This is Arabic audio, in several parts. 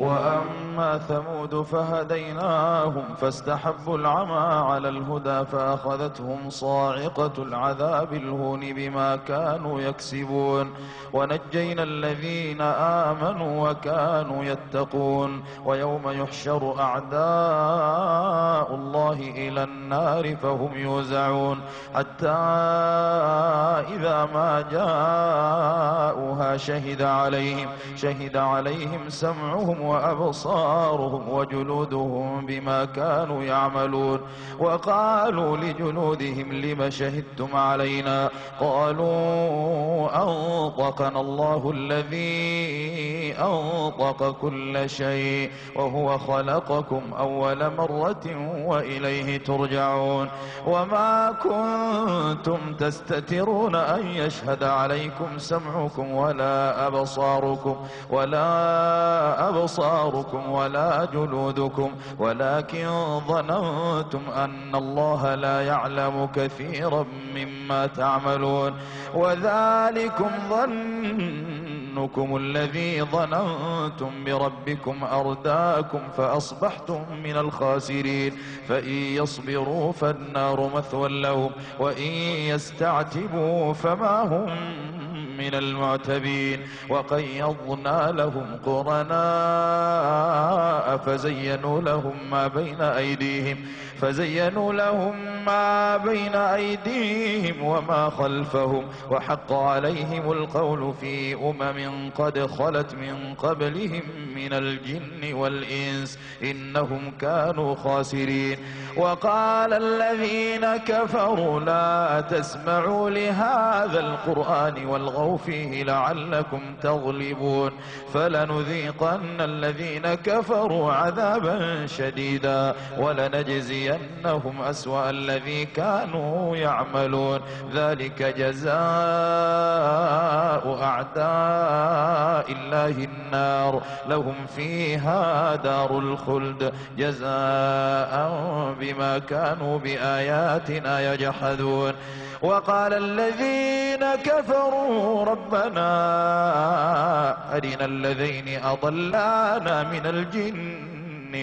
وأما ثمود فهديناهم فاستحبوا العمى على الهدى فأخذتهم صاعقة العذاب الهون بما كانوا يكسبون ونجينا الذين آمنوا وكانوا يتقون ويوم يحشر أعداء الله إلى النار فهم يوزعون حتى إذا ما جاءوها شهد عليهم سمعهم وأبصارهم وجلودهم بما كانوا يعملون وقالوا لجلودهم لم شهدتم علينا قالوا أنطقنا الله الذي أنطق كل شيء وهو خلقكم أول مرة وإليه ترجعون وما كنتم تستترون أن يشهد عليكم سمعكم ولا أبصاركم ولا جلودكم ولكن ظننتم أن الله لا يعلم كثيرا مما تعملون وذلكم ظنكم الذي ظننتم بربكم أرداكم فأصبحتم من الخاسرين فإن يصبروا فالنار مثوى لهم وإن يستعتبوا فما هم من المعتبين وقيضنا لهم قرناء فزينوا لهم ما بين أيديهم وما خلفهم وحق عليهم القول في قد خلت من قبلهم من الجن والإنس إنهم كانوا خاسرين وقال الذين كفروا لا تسمعوا لهذا القرآن والغوا فيه لعلكم تغلبون فلنذيقن الذين كفروا عذابا شديدا ولنجزينهم أسوأ الذي كانوا يعملون ذلك جزاء أعداء الله النار لهم فيها دار الخلد جزاء بما كانوا بآياتنا يجحدون وقال الذين كفروا ربنا أرنا الذين أضلانا من الجن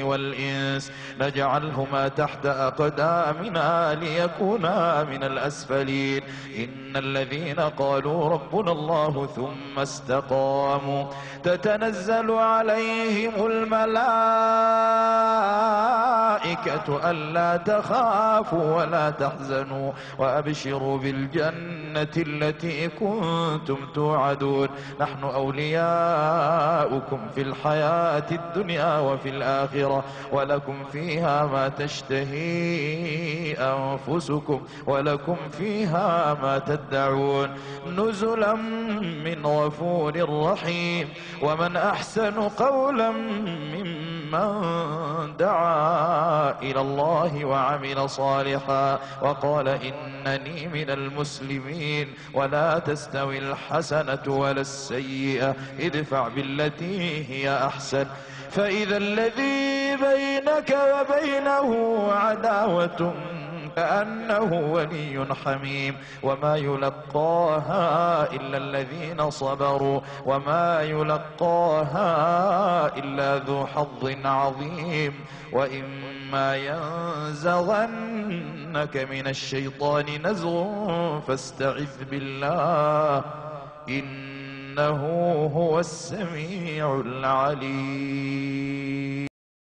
والإنس نجعلهما تحت أقدامنا ليكونا من الأسفلين إن الذين قالوا ربنا الله ثم استقاموا تتنزل عليهم الملائكة ألا تخافوا ولا تحزنوا وأبشروا بالجنة التي كنتم توعدون نحن أولياؤكم في الحياة الدنيا وفي الآخرة ولكم فيها ما تشتهي أنفسكم ولكم فيها ما تدعون نزلا من غفور رحيم ومن أحسن قولا ممن دعا إلى الله وعمل صالحا وقال إنني من المسلمين ولا تستوي الحسنة ولا السيئة ادفع بالتي هي أحسن فإذا الذي بينك وبينه عداوة كأنه ولي حميم وما يلقاها إلا الذين صبروا وما يلقاها إلا ذو حظ عظيم وإما ينزغنك من الشيطان نزغ فاستعذ بالله إنه هو السميع العليم